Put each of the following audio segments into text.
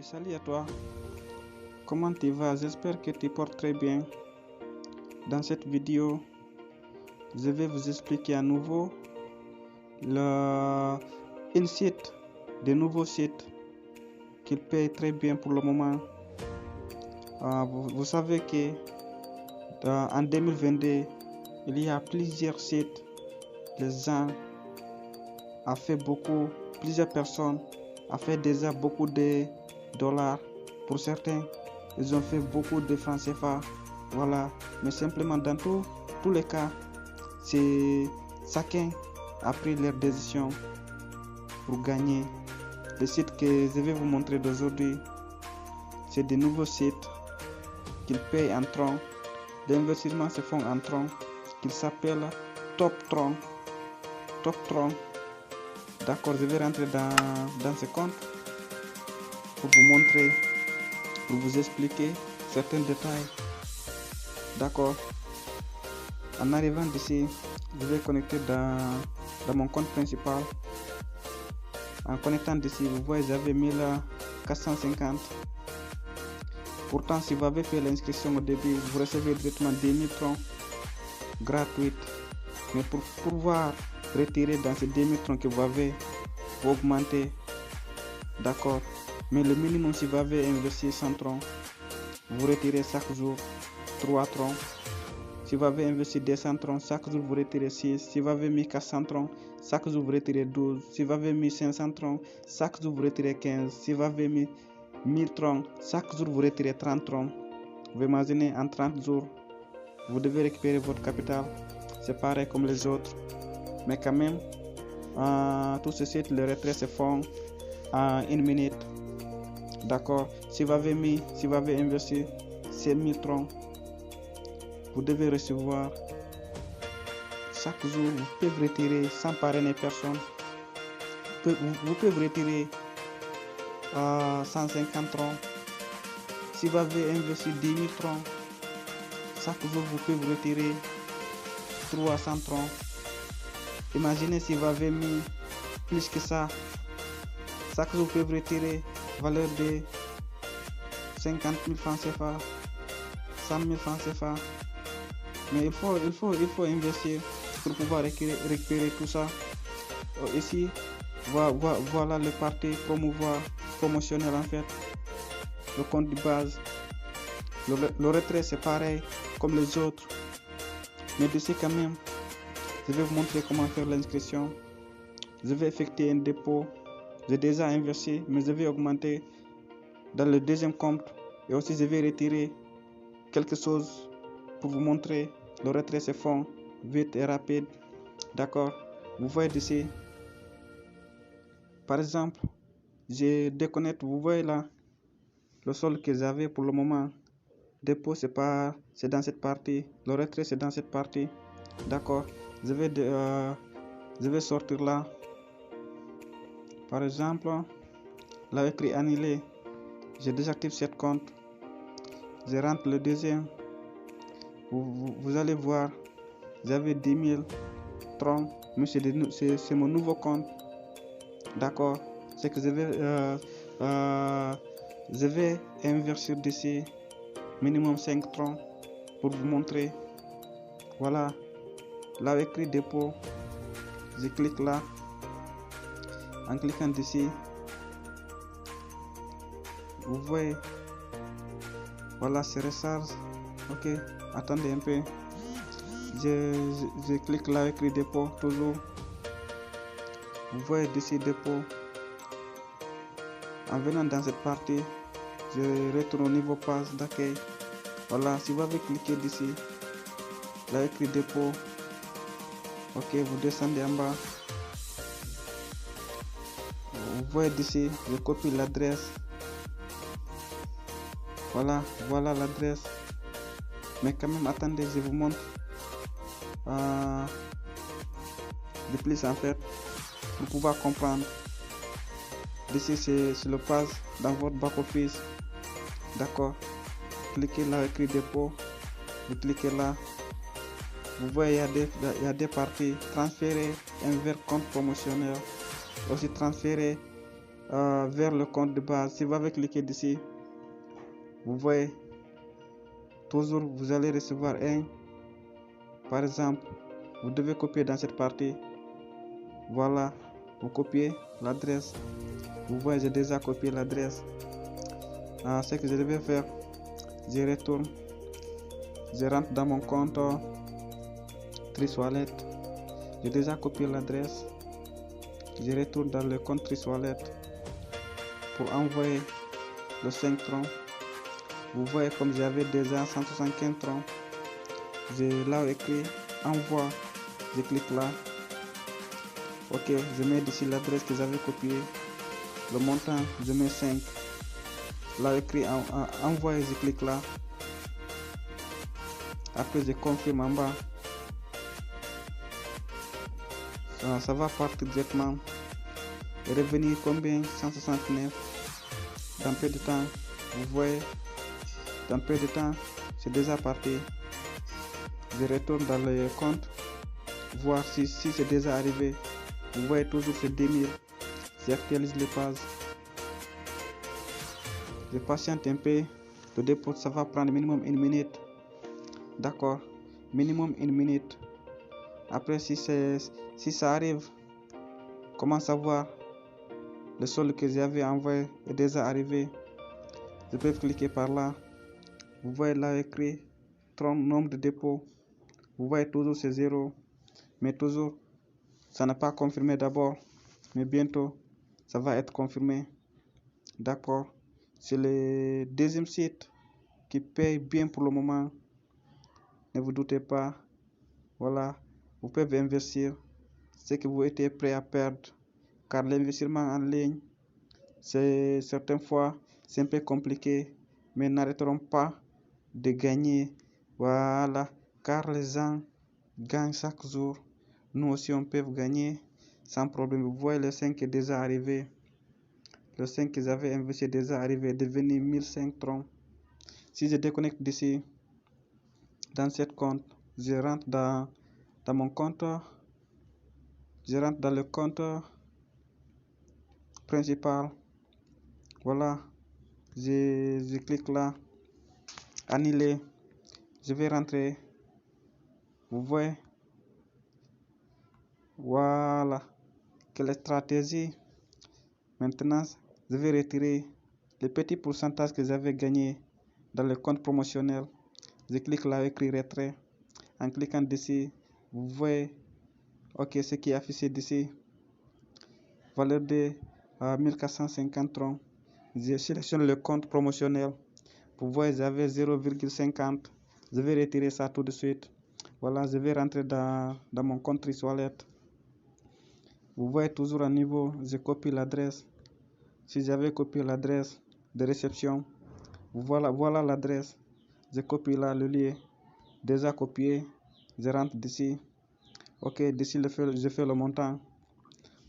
Salut à toi, comment tu vas? J'espère que tu portes très bien. Dans cette vidéo, je vais vous expliquer à nouveau une site, de nouveaux sites qui payent très bien pour le moment. Vous savez que en 2022, il y a plusieurs sites. Les gens ont fait beaucoup, plusieurs personnes ont fait déjà beaucoup de dollars. Pour certains, ils ont fait beaucoup de francs CFA. Voilà, mais simplement dans tous les cas, c'est chacun a pris leur décision pour gagner. Le site que je vais vous montrer d'aujourd'hui, c'est de nouveaux sites qu'ils payent en tronc. L'investissement se font en tronc, qui s'appelle TopTron. TopTron. D'accord, je vais rentrer dans ce compte pour vous montrer, pour vous expliquer certains détails. D'accord. En arrivant d'ici, je vais connecter dans mon compte principal. En connectant d'ici, vous voyez, j'avais mis là 450. Pourtant, si vous avez fait l'inscription au début, vous recevez directement 10 000 troncs gratuites. Mais pour pouvoir retirer dans ces 10 000 troncs que vous avez, vous augmentez. D'accord. Mais le minimum, si vous avez investi 100 troncs, vous retirez chaque jour 3 troncs. Si vous avez investi 200 troncs, chaque jour vous retirez 6. Si vous avez mis 400 troncs, chaque jour vous retirez 12. Si vous avez mis 500 troncs, chaque jour vous retirez 15. Si vous avez mis 1000 troncs, chaque jour vous retirez 30 troncs. Vous imaginez, en 30 jours, vous devez récupérer votre capital. C'est pareil comme les autres. Mais quand même, tout ceci, les retraits se font en 1 minute. D'accord. Si vous avez investi 5000 troncs, vous devez recevoir chaque jour, vous pouvez retirer sans parrainer personne. Vous pouvez retirer 150 troncs. Si vous avez investi 10 000 troncs, chaque jour vous pouvez retirer 300 troncs. Imaginez si vous avez mis plus que ça, chaque jour vous pouvez retirer valeur de 50 000 francs CFA, 100 000 francs CFA. Mais il faut investir pour pouvoir récupérer tout ça. Ici, voilà le parti promotionnel en fait. Le compte de base. Le retrait c'est pareil comme les autres. Mais d'ici quand même, je vais vous montrer comment faire l'inscription. Je vais effectuer un dépôt. J'ai déjà investi, mais je vais augmenter dans le deuxième compte. Et aussi je vais retirer quelque chose pour vous montrer. Le retrait se fait vite et rapide. D'accord. Vous voyez d'ici. Par exemple, je déconnecte. Vous voyez là le solde que j'avais pour le moment. Dépôt c'est dans cette partie. Le retrait c'est dans cette partie. D'accord. Je vais sortir là. Par exemple, là écrit annuler. Je désactive cette compte. Je rentre le deuxième. Vous allez voir, j'avais 10 000 troncs, mais c'est mon nouveau compte. D'accord. C'est que je vais investir d'ici minimum 5 troncs pour vous montrer. Voilà. Là écrit dépôt. Je clique là. En cliquant d'ici, vous voyez. Voilà, c'est recharge. Ok, attendez un peu. Je clique là, écrit dépôt, toujours. Vous voyez d'ici dépôt. En venant dans cette partie, je retourne au niveau page d'accueil. Voilà, si vous avez cliqué d'ici, là écrit dépôt. Ok, vous descendez en bas. Vous voyez d'ici, je copie l'adresse. Voilà l'adresse. Mais quand même, attendez, je vous montre de plus en fait, pour pouvoir comprendre. D'ici, c'est le page dans votre back office. D'accord. Cliquez là, écrit dépôt. Vous cliquez là. Vous voyez, il y a des parties. Transférer un vers compte promotionnel. Aussi transférer vers le compte de base. Si vous avez cliqué d'ici, vous voyez toujours vous allez recevoir un. Par exemple, vous devez copier dans cette partie. Voilà, vous copiez l'adresse. Vous voyez, j'ai déjà copié l'adresse. Ce que je devais faire, je retourne, je rentre dans mon compte TrisWallet. J'ai déjà copié l'adresse. Je retourne dans le compte TrisWallet pour envoyer le 5 troncs. Vous voyez, comme j'avais déjà 175 troncs, j'ai là écrit envoi. Je clique là. Ok, je mets ici l'adresse que j'avais copiée. Le montant, je mets 5. Là écrit envoyer, je clique là. Après, je confirme en bas. Ça va partir directement. Et revenir combien? 169. Dans peu de temps, vous voyez, dans peu de temps, c'est déjà parti. Je retourne dans le compte, voir si c'est déjà arrivé. Vous voyez toujours c'est 2000. J'actualise les pages. Je patiente un peu. Le dépôt, ça va prendre minimum 1 minute. D'accord, minimum 1 minute. Après, si ça arrive, comment savoir? Le solde que j'avais envoyé est déjà arrivé. Je peux cliquer par là. Vous voyez là écrit nombre de dépôts. Vous voyez toujours c'est 0. Mais toujours, ça n'a pas confirmé d'abord. Mais bientôt, ça va être confirmé. D'accord. C'est le deuxième site qui paye bien pour le moment. Ne vous doutez pas. Voilà. Vous pouvez investir ce que vous étiez prêt à perdre. Car l'investissement en ligne, c'est certaines fois, c'est un peu compliqué. Mais n'arrêteront pas de gagner. Voilà. Car les gens gagnent chaque jour. Nous aussi, on peut gagner sans problème. Vous voyez, le 5 est déjà arrivé. Le 5 que j'avais investi est déjà arrivé, devenu 1005 troncs. Si je déconnecte d'ici, dans cette compte, je rentre dans mon compte. Je rentre dans le compte principal. Voilà. Je clique là. Annuler. Je vais rentrer. Vous voyez. Voilà. Quelle stratégie. Maintenant, je vais retirer les petits pourcentages que j'avais gagnés dans le compte promotionnel. Je clique là, écrit retrait. En cliquant d'ici, vous voyez, ok, ce qui est affiché d'ici, valeur de 1450 troncs. Je sélectionne le compte promotionnel. Vous voyez, j'avais 0,50. Je vais retirer ça tout de suite. Voilà, je vais rentrer dans mon compte TrisWallet. Vous voyez toujours à niveau, je copie l'adresse. Si j'avais copié l'adresse de réception, voilà l'adresse. Je copie là le lien. Déjà copié. Je rentre d'ici. Ok, d'ici je fais le montant.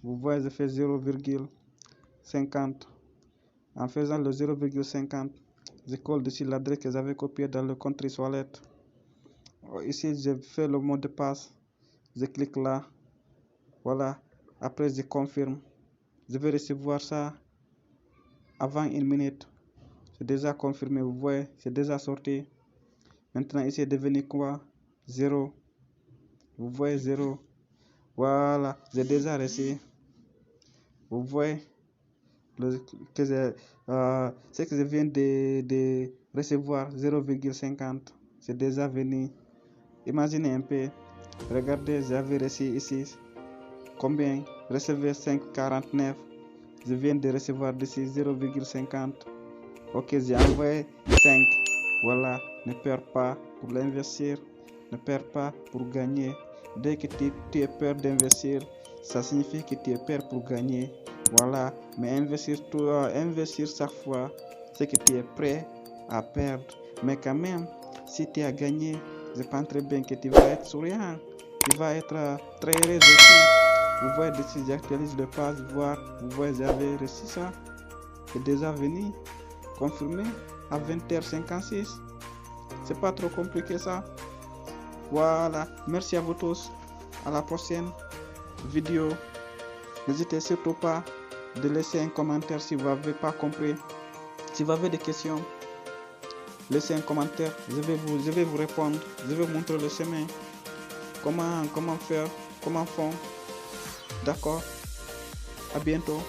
Vous voyez, je fais 0,50. En faisant le 0,50, je colle dessus l'adresse que j'avais copiée dans le compte TrisWallet. Ici, je fais le mot de passe. Je clique là. Voilà. Après, je confirme. Je vais recevoir ça avant 1 minute. C'est déjà confirmé. Vous voyez, c'est déjà sorti. Maintenant, ici est devenu quoi? 0. Vous voyez 0. Voilà, j'ai déjà reçu. Vous voyez ce que je viens de recevoir, 0,50. C'est déjà venu. Imaginez un peu. Regardez, j'avais reçu ici. Combien? Recevez 5,49. Je viens de recevoir d'ici 0,50. Ok, j'ai envoyé 5. Voilà, ne perds pas pour l'investir. Ne perds pas pour gagner. Dès que tu es peur d'investir, ça signifie que tu es peur pour gagner. Voilà, mais investir chaque fois, c'est que tu es prêt à perdre. Mais quand même, si tu as gagné, je pense très bien que tu vas être souriant. Tu vas être très heureux aussi. Vous voyez, d'ici j'actualise le pass, vous voyez, j'avais reçu ça. C'est déjà venu, confirmé à 20h56. C'est pas trop compliqué ça. Voilà, merci à vous tous. À la prochaine vidéo. N'hésitez surtout pas de laisser un commentaire si vous n'avez pas compris. Si vous avez des questions, laissez un commentaire, je vais vous répondre, je vais vous montrer le chemin, comment faire, comment font. D'accord, à bientôt.